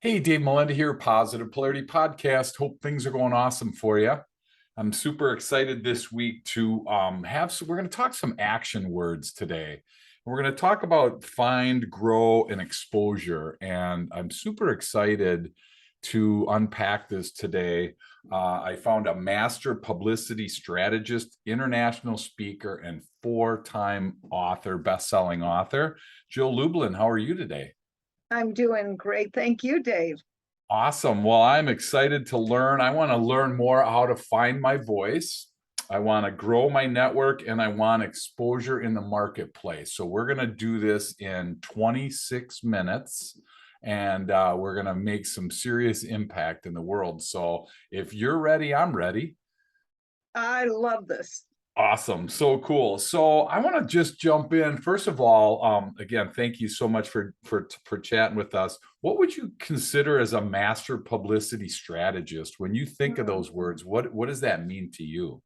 Hey, Dave Melinda here, Positive Polarity Podcast. Hope things are going awesome for you. I'm super excited this week to we're going to talk some action words today. We're going to talk about find, grow, and exposure. And I'm super excited to unpack this today. I found a master publicity strategist, international speaker, and four-time author, best-selling author, Jill Lublin. How are you today? I'm doing great. Thank you, Dave. Awesome. Well, I'm excited to learn. I want to learn more how to find my voice. I want to grow my network and I want exposure in the marketplace. So we're going to do this in 26 minutes and we're going to make some serious impact in the world. So if you're ready, I'm ready. I love this. Awesome. So cool. So I want to just jump in. First of all, again, thank you so much for chatting with us. What would you consider as a master publicity strategist? When you think of those words, what does that mean to you?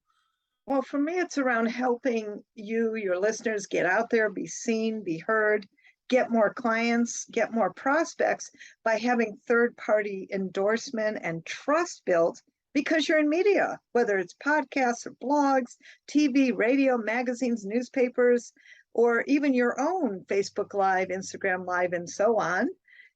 Well, for me, it's around helping you, your listeners, get out there, be seen, be heard, get more clients, get more prospects by having third-party endorsement and trust built because you're in media, whether it's podcasts or blogs, TV, radio, magazines, newspapers, or even your own Facebook Live, Instagram Live, and so on.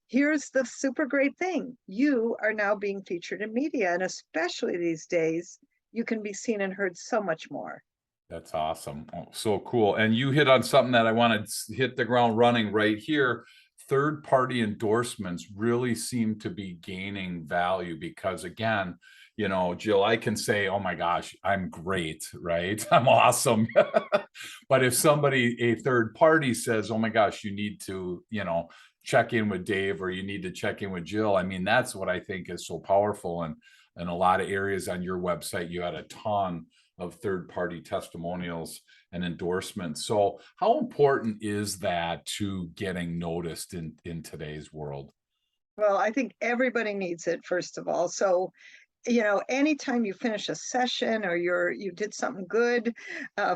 Here's the super great thing. You are now being featured in media, and especially these days, you can be seen and heard so much more. That's awesome. Oh, so cool. And you hit on something that I want to hit the ground running right here. Third party endorsements really seem to be gaining value because, again, Jill, I can say, oh my gosh, I'm great, right? I'm awesome. But if somebody, a third party says, oh my gosh, you need to, check in with Dave or you need to check in with Jill, I mean, that's what I think is so powerful. And in a lot of areas on your website, you had a ton of third-party testimonials and endorsements. So how important is that to getting noticed in today's world? Well, I think everybody needs it, first of all. So, anytime you finish a session or you did something good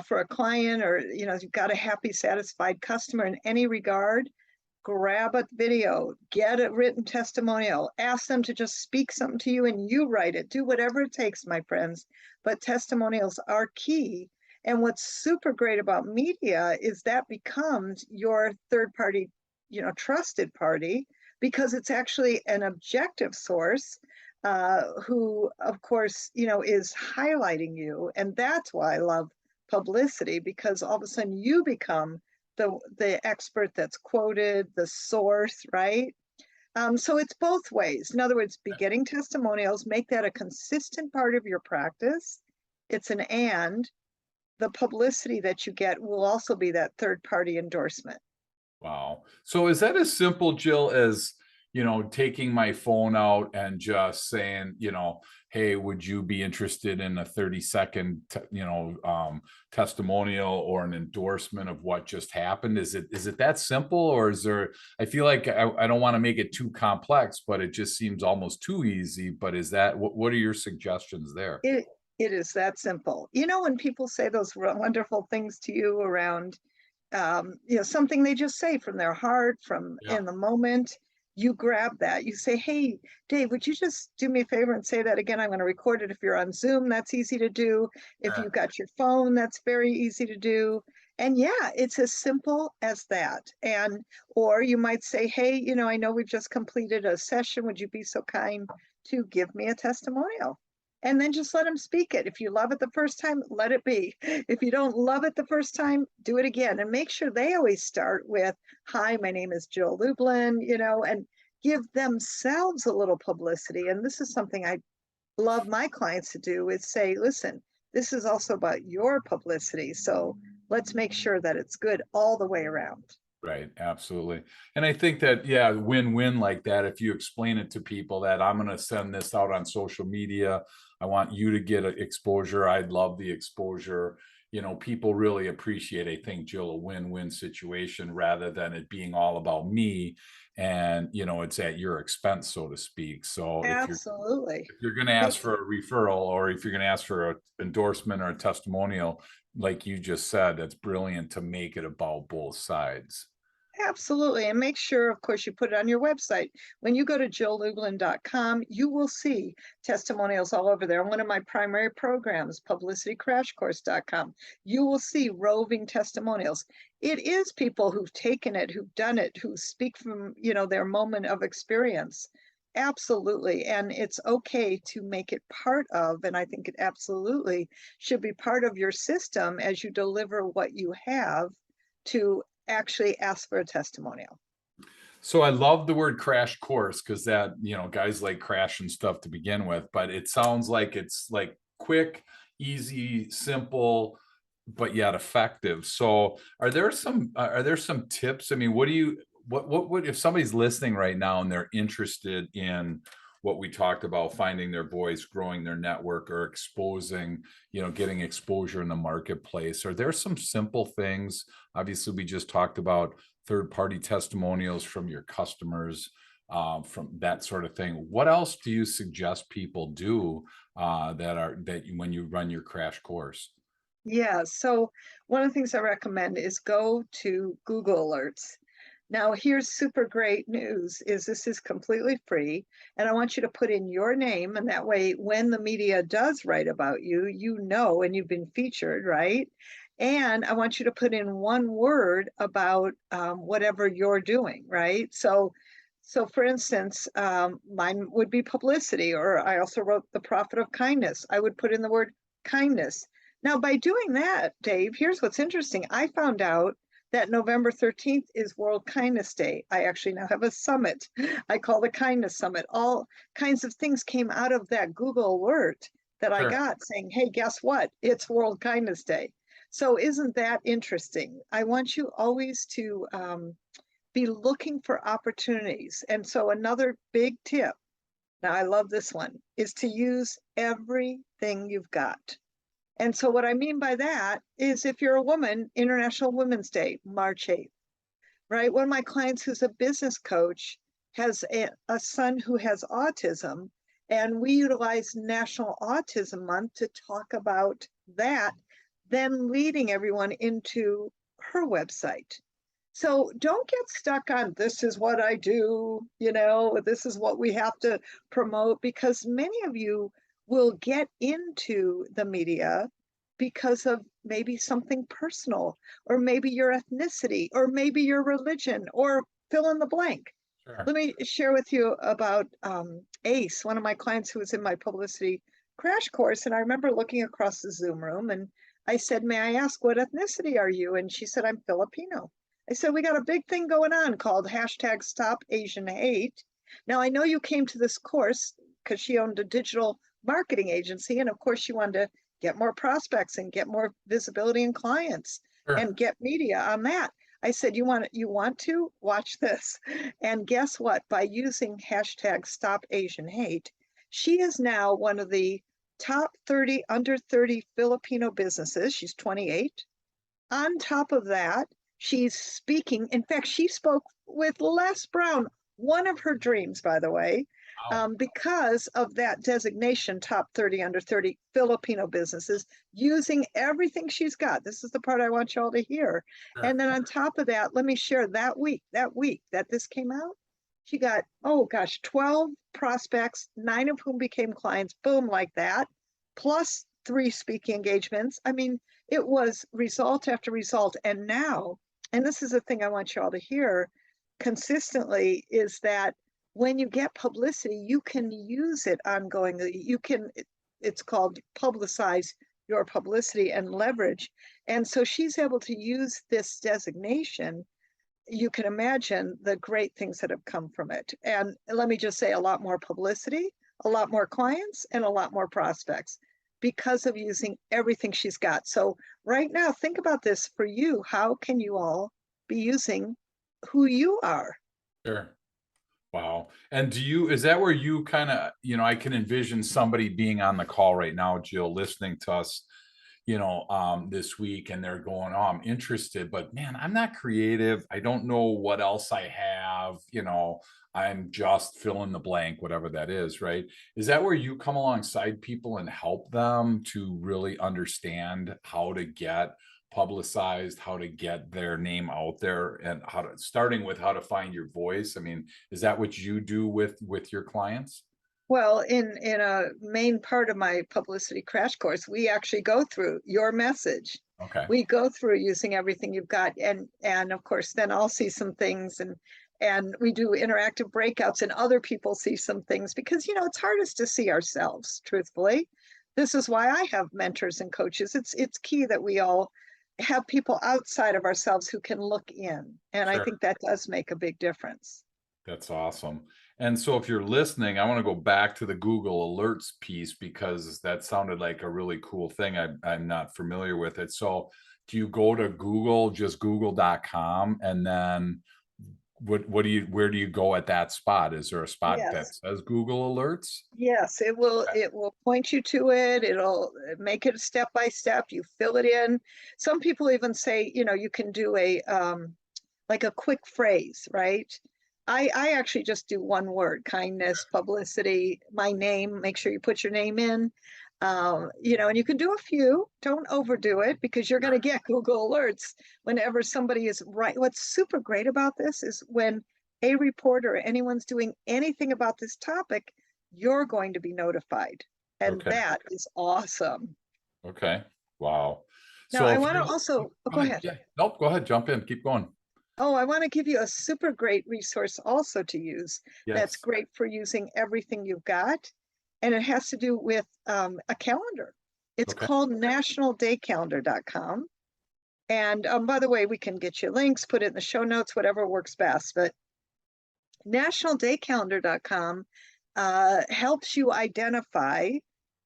for a client, or you've got a happy, satisfied customer in any regard, grab a video, get a written testimonial, ask them to just speak something to you and you write it. Do whatever it takes, my friends. But testimonials are key. And what's super great about media is that becomes your third party, trusted party, because it's actually an objective source who, of course, is highlighting you. And that's why I love publicity, because all of a sudden you become the expert that's quoted, the source, right? So it's both ways. In other words, be getting testimonials, make that a consistent part of your practice. It's an and. The publicity that you get will also be that third party endorsement. Wow. So is that as simple, Jill, as, taking my phone out and just saying, hey, would you be interested in a 30-second, testimonial or an endorsement of what just happened? Is it that simple, or is there, I feel like I don't want to make it too complex, but it just seems almost too easy. But is that, what are your suggestions there? It is that simple. When people say those wonderful things to you around, something they just say from their heart, from Yeah. in the moment, you grab that. You say, hey, Dave, would you just do me a favor and say that again? I'm going to record it. If you're on Zoom, that's easy to do. If you've got your phone, that's very easy to do. And yeah, it's as simple as that. And, or you might say, hey, I know we've just completed a session. Would you be so kind to give me a testimonial? And then just let them speak it. If you love it the first time, let it be. If you don't love it the first time, do it again. And make sure they always start with, hi, my name is Jill Lublin, and give themselves a little publicity. And this is something I love my clients to do, is say, listen, this is also about your publicity. So let's make sure that it's good all the way around. Right, absolutely. And I think that, yeah, win-win like that, if you explain it to people that I'm going to send this out on social media, I want you to get exposure. I'd love the exposure. People really appreciate, I think, Jill, a win-win situation rather than it being all about me and, it's at your expense, so to speak. So Absolutely. if you're going to ask for a referral, or if you're going to ask for an endorsement or a testimonial, like you just said, that's brilliant to make it about both sides. Absolutely. And make sure, of course, you put it on your website. When you go to jilllublin.com, you will see testimonials all over there. One of my primary programs, publicitycrashcourse.com, you will see roving testimonials. It is people who've taken it, who've done it, who speak from, their moment of experience. Absolutely. And it's okay to make it part of, and I think it absolutely should be part of your system as you deliver what you have to actually ask for a testimonial. So I love the word crash course because that, guys like crashing stuff to begin with, but it sounds like it's like quick, easy, simple, but yet effective. So are there some tips? I mean, what if somebody's listening right now and they're interested in what we talked about, finding their voice, growing their network, or exposing, getting exposure in the marketplace? Are there some simple things? Obviously, we just talked about third-party testimonials from your customers, from that sort of thing. What else do you suggest people do when you run your crash course? Yeah, so one of the things I recommend is go to Google Alerts. Now, here's super great news is this is completely free, and I want you to put in your name, and that way when the media does write about you, and you've been featured, right? And I want you to put in one word about whatever you're doing, right? So for instance, mine would be publicity, or I also wrote the profit of kindness. I would put in the word kindness. Now, by doing that, Dave, here's what's interesting. I found out that November 13th is World Kindness Day. I actually now have a summit. I call the Kindness Summit. All kinds of things came out of that Google alert that I Sure. got saying, hey, guess what? It's World Kindness Day. So isn't that interesting? I want you always to be looking for opportunities. And so another big tip, now I love this one, is to use everything you've got. And so what I mean by that is if you're a woman, International Women's Day, March 8th, right? One of my clients who's a business coach has a son who has autism, and we utilize National Autism Month to talk about that, then leading everyone into her website. So don't get stuck on this is what I do, this is what we have to promote, because many of you will get into the media because of maybe something personal, or maybe your ethnicity, or maybe your religion, or fill in the blank. Sure. Let me share with you about Ace, one of my clients who was in my publicity crash course. And I remember looking across the Zoom room and I said, may I ask, what ethnicity are you? And she said, I'm Filipino. I said, we got a big thing going on called hashtag Stop Asian Hate. Now, I know you came to this course because she owned a digital marketing agency. And of course, she wanted to get more prospects and get more visibility and clients Sure. and get media on that. I said, you want to watch this. And guess what? By using hashtag Stop Asian Hate, she is now one of the top 30 under 30 Filipino businesses. She's 28. On top of that, she's speaking. In fact, she spoke with Les Brown, one of her dreams, by the way, Wow. because of that designation, top 30 under 30 Filipino businesses, using everything she's got. This is the part I want y'all to hear. Sure. And then on top of that, let me share that week that this came out, she got, oh gosh, 12 prospects, 9 of whom became clients, boom, like that, plus 3 speaking engagements. I mean, it was result after result. And now, and this is the thing I want you all to hear consistently, is that when you get publicity, you can use it ongoingly. It's called publicize your publicity and leverage. And so she's able to use this designation. You can imagine the great things that have come from it. And let me just say, a lot more publicity, a lot more clients, and a lot more prospects because of using everything she's got. So right now, think about this for you. How can you all be using who you are? Sure. Wow. And is that where you kind of, I can envision somebody being on the call right now, Jill, listening to us, this week, and they're going, oh, I'm interested, but man, I'm not creative. I don't know what else I have, I'm just fill in the blank, whatever that is, right? Is that where you come alongside people and help them to really understand how to get publicized, how to get their name out there, and starting with how to find your voice. I mean, is that what you do with your clients? Well, in a main part of my publicity crash course, we actually go through your message. Okay. We go through using everything you've got, and of course, then I'll see some things, and we do interactive breakouts, and other people see some things, because it's hardest to see ourselves, truthfully. This is why I have mentors and coaches. It's key that we all have people outside of ourselves who can look in, and I Sure. think that does make a big difference. That's awesome. And so if you're listening, I want to go back to the Google Alerts piece, because that sounded like a really cool thing. I'm not familiar with it. So do you go to Google, just google.com, and then where do you go at that spot? Is there a spot that Yes. says Google Alerts? Yes, Okay. it will point you to it. It'll make it step by step. You fill it in. Some people even say, you can do a like a quick phrase, right? I actually just do one word: kindness, publicity, my name. Make sure you put your name in. And you can do a few. Don't overdo it, because you're going to get Google alerts whenever somebody is right. What's super great about this is when a reporter or anyone's doing anything about this topic, you're going to be notified. And Okay. that is awesome. Okay. Wow. Now, So I if want to you're, also, oh, go go ahead. ahead. Yeah. Nope. Go ahead. Jump in. Keep going. Oh, I want to give you a super great resource also to use that's Yes. great for using everything you've got. And it has to do with a calendar. It's Okay. called nationaldaycalendar.com. And by the way, we can get you links, put it in the show notes, whatever works best. But nationaldaycalendar.com helps you identify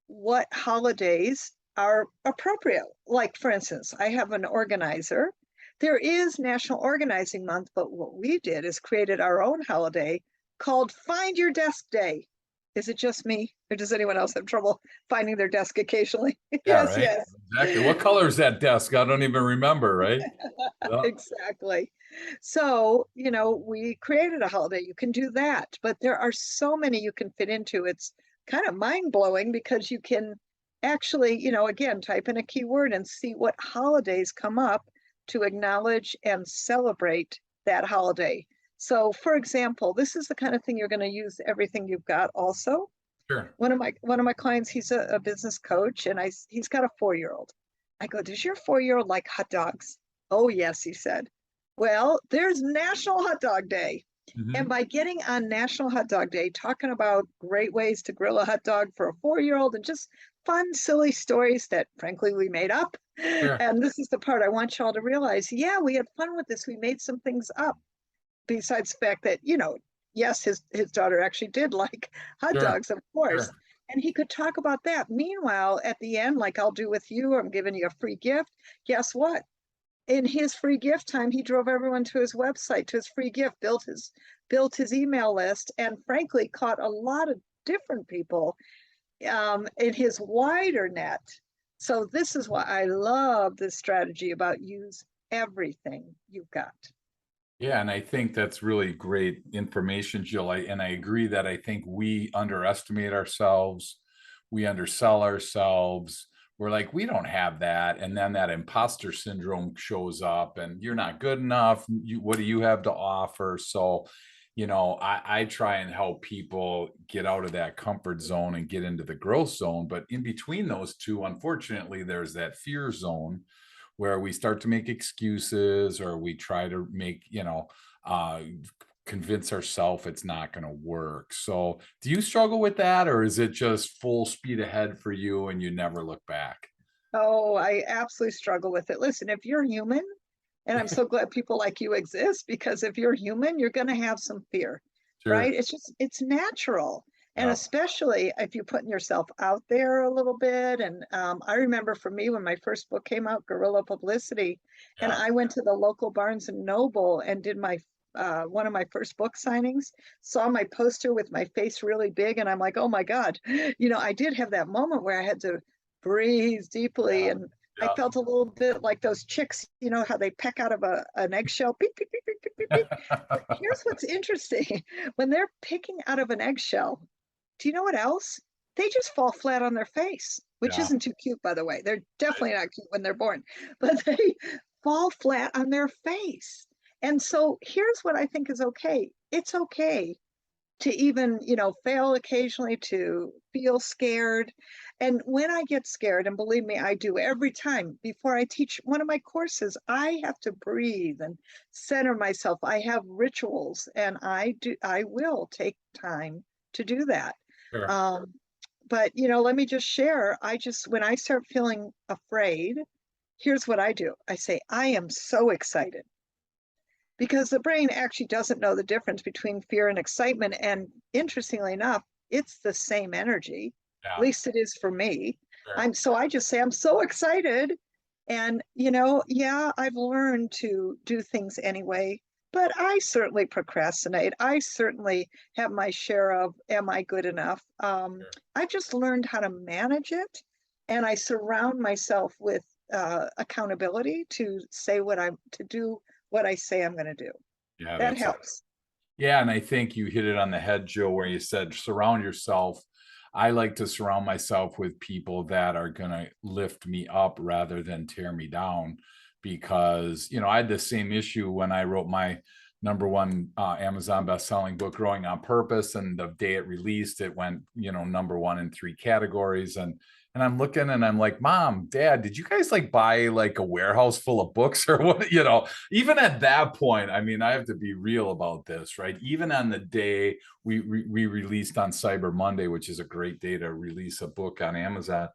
what holidays are appropriate. Like, for instance, I have an organizer. There is National Organizing Month, but what we did is created our own holiday called Find Your Desk Day. Is it just me, or does anyone else have trouble finding their desk occasionally? Yeah. Yes, Right. yes. Exactly. What color is that desk? I don't even remember. Right. Yeah. Exactly. So, we created a holiday. You can do that, but there are so many you can fit into. It's kind of mind blowing, because you can actually, again, type in a keyword and see what holidays come up to acknowledge and celebrate that holiday. So, for example, this is the kind of thing you're going to use everything you've got also. Sure. One of my clients, he's a business coach, and he's got a 4-year-old. I go, does your 4-year-old like hot dogs? Oh, yes, he said. Well, there's National Hot Dog Day. And Mhm. by getting on National Hot Dog Day, talking about great ways to grill a hot dog for a 4-year-old, and just fun, silly stories that frankly we made up. Sure. And this is the part I want y'all to realize. Yeah, we had fun with this. We made some things up, besides the fact that, yes, his daughter actually did like hot Sure. dogs, of course. Sure. And he could talk about that. Meanwhile, at the end, like I'll do with you, I'm giving you a free gift. Guess what? In his free gift time, he drove everyone to his website, to his free gift, built his email list, and frankly caught a lot of different people in his wider net. So this is why I love this strategy about use everything you've got. Yeah, and I think that's really great information, Jill. And I agree that I think we underestimate ourselves, we undersell ourselves. We're like, we don't have that, and then that imposter syndrome shows up, and you're not good enough. What do you have to offer? So, I try and help people get out of that comfort zone and get into the growth zone. But in between those two, unfortunately, there's that fear zone where we start to make excuses, or we try to make, uh, convince ourselves it's not going to work. So, do you struggle with that, or is it just full speed ahead for you and you never look back? Oh, I absolutely struggle with it. Listen, if you're human, and I'm so glad people like you exist, because if you're human, you're going to have some fear, right? Sure. It's natural. And Yeah. especially if you're putting yourself out there a little bit. And I remember for me, when my first book came out, Guerrilla Publicity, and Yeah. I went to the local Barnes and Noble and did my one of my first book signings, saw my poster with my face really big, and I'm like, oh my God. I did have that moment where I had to breathe deeply, Yeah. and I Yeah. felt a little bit like those chicks, how they peck out of an eggshell. Beep, beep, beep, beep, beep, beep, beep. But here's what's interesting. When they're picking out of an eggshell, do you know what else? they just fall flat on their face, which Yeah. isn't too cute, by the way. They're definitely not cute when they're born, but they fall flat on their face. And so here's what I think is okay. It's okay to even, fail occasionally, to feel scared. And when I get scared, and believe me, I do every time before I teach one of my courses, I have to breathe and center myself. I have rituals and I will take time to do that. Sure. Um, but let me just share. When I start feeling afraid, here's what I do. I say, I am so excited, because the brain actually doesn't know the difference between fear and excitement. And interestingly enough, it's the same energy. At Yeah. least it is for me. Sure. I just say, I'm so excited. And, yeah, I've learned to do things anyway, but I certainly procrastinate. I certainly have my share of, am I good enough? Sure. I've just learned how to manage it. And I surround myself with accountability to do what I say I'm going to do. Yeah, That that's helps. Yeah, and I think you hit it on the head, Joe, where you said surround yourself. I like to surround myself with people that are going to lift me up rather than tear me down, because, I had the same issue when I wrote my number one Amazon best-selling book, Growing on Purpose, and the day it released, it went, number one in 3 categories. And I'm looking and I'm like, Mom, Dad, did you guys like buy like a warehouse full of books or what? Even at that point, I mean, I have to be real about this, right? Even on the day we released on Cyber Monday, which is a great day to release a book on Amazon,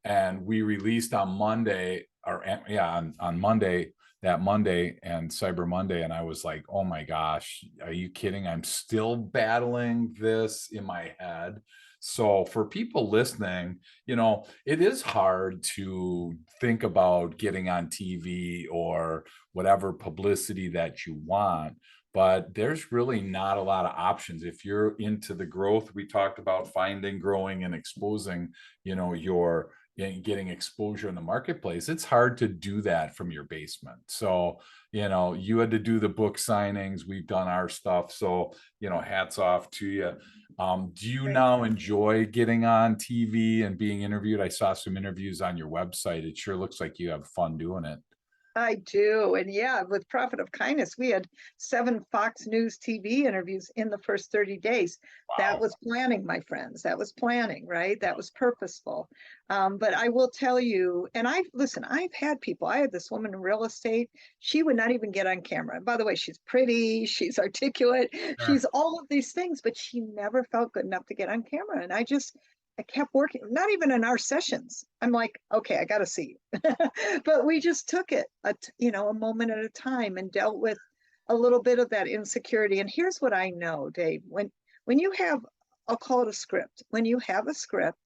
and we released on Monday, or yeah, on Monday, that Monday, and Cyber Monday, and I was like, oh my gosh, are you kidding? I'm still battling this in my head. So for people listening, it is hard to think about getting on TV or whatever publicity that you want, but there's really not a lot of options. If you're into the growth, we talked about finding, growing, and exposing, your getting exposure in the marketplace, it's hard to do that from your basement. So, you had to do the book signings, we've done our stuff. So, hats off to you. Do you Thank now you. enjoy getting on TV and being interviewed? I saw some interviews on your website. It sure looks like you have fun doing it. I do. And yeah, with Profit of Kindness, we had 7 Fox News TV interviews in the first 30 days. That Wow. was planning, my friends. That was planning, right? That was purposeful. But I will tell you, and I've had people. I had this woman in real estate. She would not even get on camera. And by the way, she's pretty, she's articulate, Sure. she's all of these things, but she never felt good enough to get on camera. And I kept working, not even in our sessions. I'm like, okay, I got to see you. But we just took it, a moment at a time, and dealt with a little bit of that insecurity. And here's what I know, Dave, when you have, I'll call it a script. When you have a script,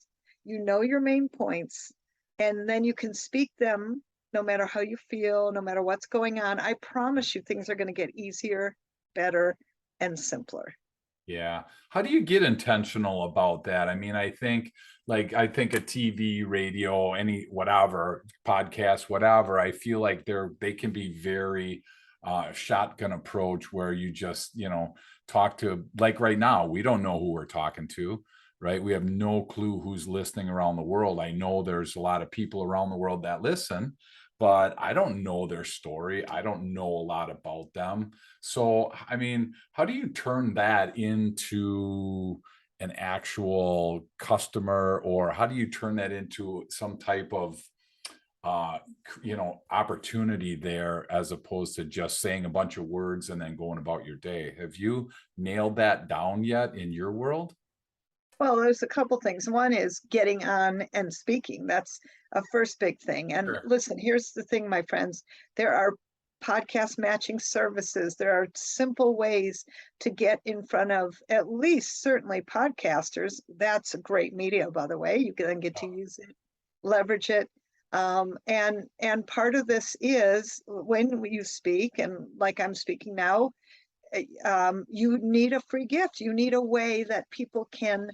you know your main points, and then you can speak them no matter how you feel, no matter what's going on. I promise you things are going to get easier, better, and simpler. Yeah. How do you get intentional about that? I mean, I think a TV, radio, any whatever, podcast, whatever, I feel like they can be very shotgun approach where you just, talk to, like right now, we don't know who we're talking to, right? We have no clue who's listening around the world. I know there's a lot of people around the world that listen, but I don't know their story. I don't know a lot about them. So, I mean, how do you turn that into an actual customer, or how do you turn that into some type of opportunity there, as opposed to just saying a bunch of words and then going about your day? Have you nailed that down yet in your world? Well, there's a couple things. One is getting on and speaking. That's a first big thing. And Sure. listen, here's the thing, my friends. There are podcast matching services. There are simple ways to get in front of at least certainly podcasters. That's a great media, by the way. You can then get to use it, leverage it. And part of this is when you speak, and like I'm speaking now, you need a free gift. You need a way that people can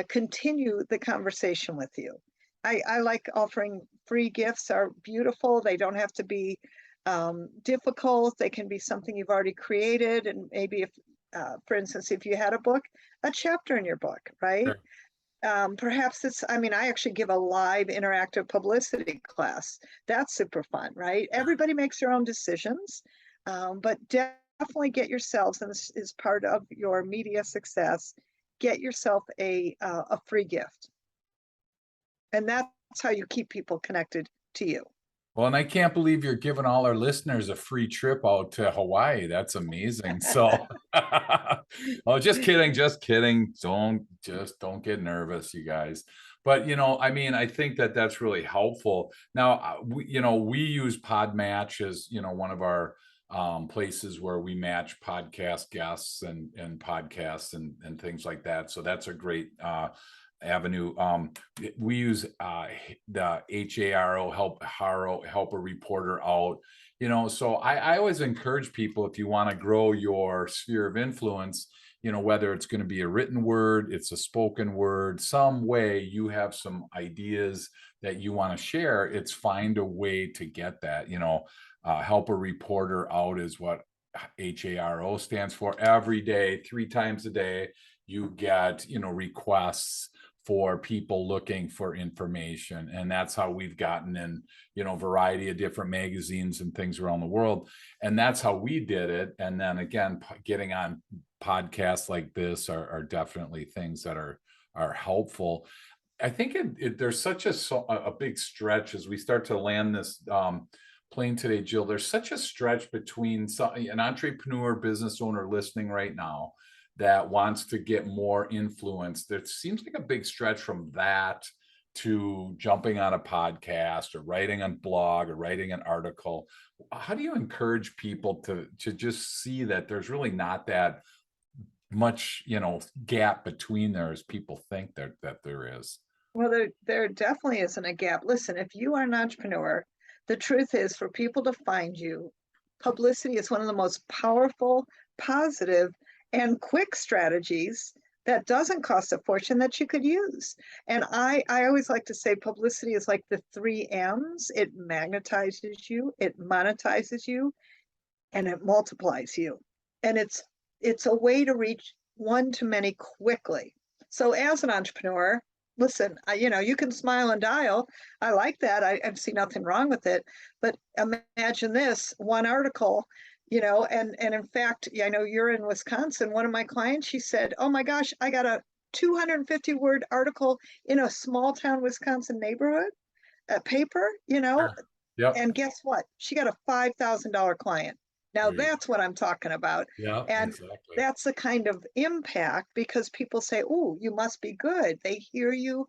continue the conversation with you. I like offering free gifts. Are beautiful. They don't have to be difficult. They can be something you've already created. And maybe if, for instance, if you had a book, a chapter in your book, right? Sure. Perhaps I mean, I actually give a live interactive publicity class. That's super fun, right? Everybody makes their own decisions, but definitely get yourselves, and this is part of your media success, get yourself a free gift. And that's how you keep people connected to you. Well, and I can't believe you're giving all our listeners a free trip out to Hawaii. That's amazing. So, oh, just kidding, just kidding. Don't get nervous, you guys. But I mean, I think that that's really helpful. Now, we use Podmatch as one of our places where we match podcast guests and podcasts and things like that. So that's a great avenue. We use the HARO help a reporter out. So I always encourage people, if you want to grow your sphere of influence, whether it's going to be a written word, it's a spoken word, some way you have some ideas that you want to share, it's find a way to get that. Help a reporter out is what HARO stands for. Every day, 3 times a day, you get requests for people looking for information. And that's how we've gotten in, a variety of different magazines and things around the world. And that's how we did it. And then again, getting on podcasts like this are definitely things that are helpful. I think there's such a big stretch as we start to land this plane today, Jill. There's such a stretch between an entrepreneur business owner listening right now that wants to get more influence. There seems like a big stretch from that to jumping on a podcast or writing a blog or writing an article. How do you encourage people to just see that there's really not that much, gap between there as people think that there is? Well, there definitely isn't a gap. Listen, if you are an entrepreneur, the truth is, for people to find you, publicity is one of the most powerful, positive, and quick strategies that doesn't cost a fortune that you could use. And I always like to say publicity is like the 3 M's. It magnetizes you, it monetizes you, and it multiplies you. And it's a way to reach one to many quickly. So as an entrepreneur, listen, you can smile and dial. I like that. I see nothing wrong with it. But imagine this one article, and in fact, I know you're in Wisconsin. One of my clients, she said, oh my gosh, I got a 250-word article in a small town Wisconsin neighborhood, a paper, Sure. Yep. and guess what? She got a $5,000 client. Now that's what I'm talking about. Yeah, And exactly. that's the kind of impact, because people say, oh, you must be good. They hear you,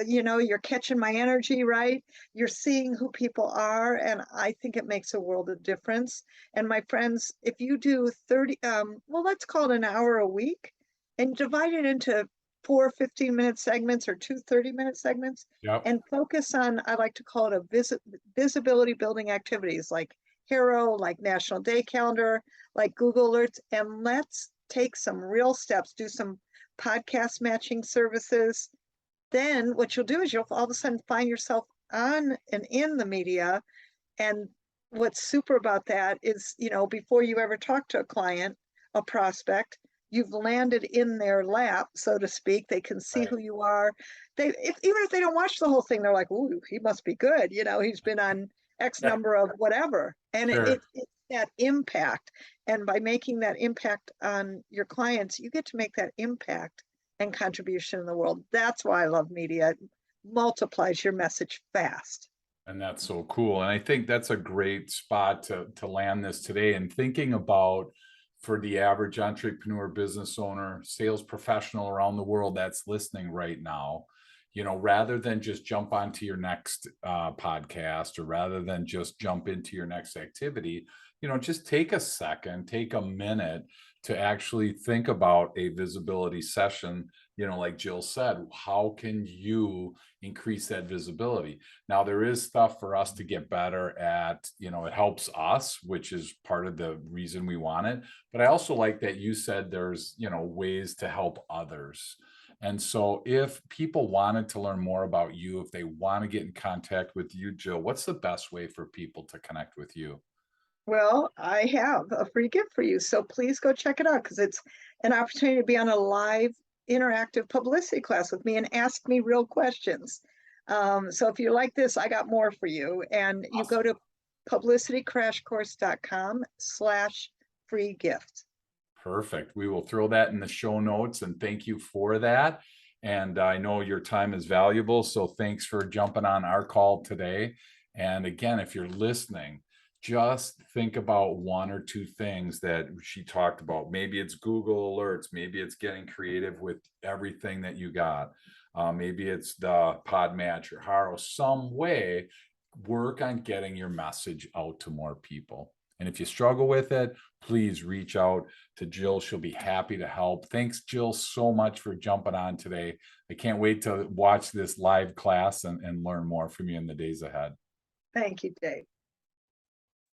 you're catching my energy, right? You're seeing who people are. And I think it makes a world of difference. And my friends, if you do 30, well, let's call it an hour a week and divide it into 4 15-minute segments or 2 30-minute segments, Yep. and focus on, I like to call it a visibility building activities like Hero, like National Day Calendar, like Google Alerts, and let's take some real steps, do some podcast matching services. Then what you'll do is you'll all of a sudden find yourself on and in the media. And what's super about that is, before you ever talk to a client, a prospect, you've landed in their lap, so to speak. They can see Right. who you are. Even if they don't watch the whole thing, they're like, "Ooh, he must be good." He's been on X number of whatever, and Sure. it's that impact. And by making that impact on your clients, you get to make that impact and contribution in the world. That's why I love media. It multiplies your message fast. And that's so cool. And I think that's a great spot to land this today. And thinking about, for the average entrepreneur, business owner, sales professional around the world that's listening right now, rather than just jump onto your next podcast, or rather than just jump into your next activity, just take a second, take a minute to actually think about a visibility session. Like Jill said, how can you increase that visibility? Now, there is stuff for us to get better at. It helps us, which is part of the reason we want it. But I also like that you said there's, ways to help others. And so if people wanted to learn more about you, if they want to get in contact with you, Jill, what's the best way for people to connect with you? Well, I have a free gift for you. So please go check it out, because it's an opportunity to be on a live interactive publicity class with me and ask me real questions. So if you like this, I got more for you. And you go to publicitycrashcourse.com/free gift. Perfect. We will throw that in the show notes, and thank you for that. And I know your time is valuable, so thanks for jumping on our call today. And again, if you're listening, just think about one or two things that she talked about. Maybe it's Google Alerts, maybe it's getting creative with everything that you got. Maybe it's the Podmatch or Haro, some way, work on getting your message out to more people. And if you struggle with it, please reach out to Jill. She'll be happy to help. Thanks, Jill, so much for jumping on today. I can't wait to watch this live class and learn more from you in the days ahead. Thank you, Dave.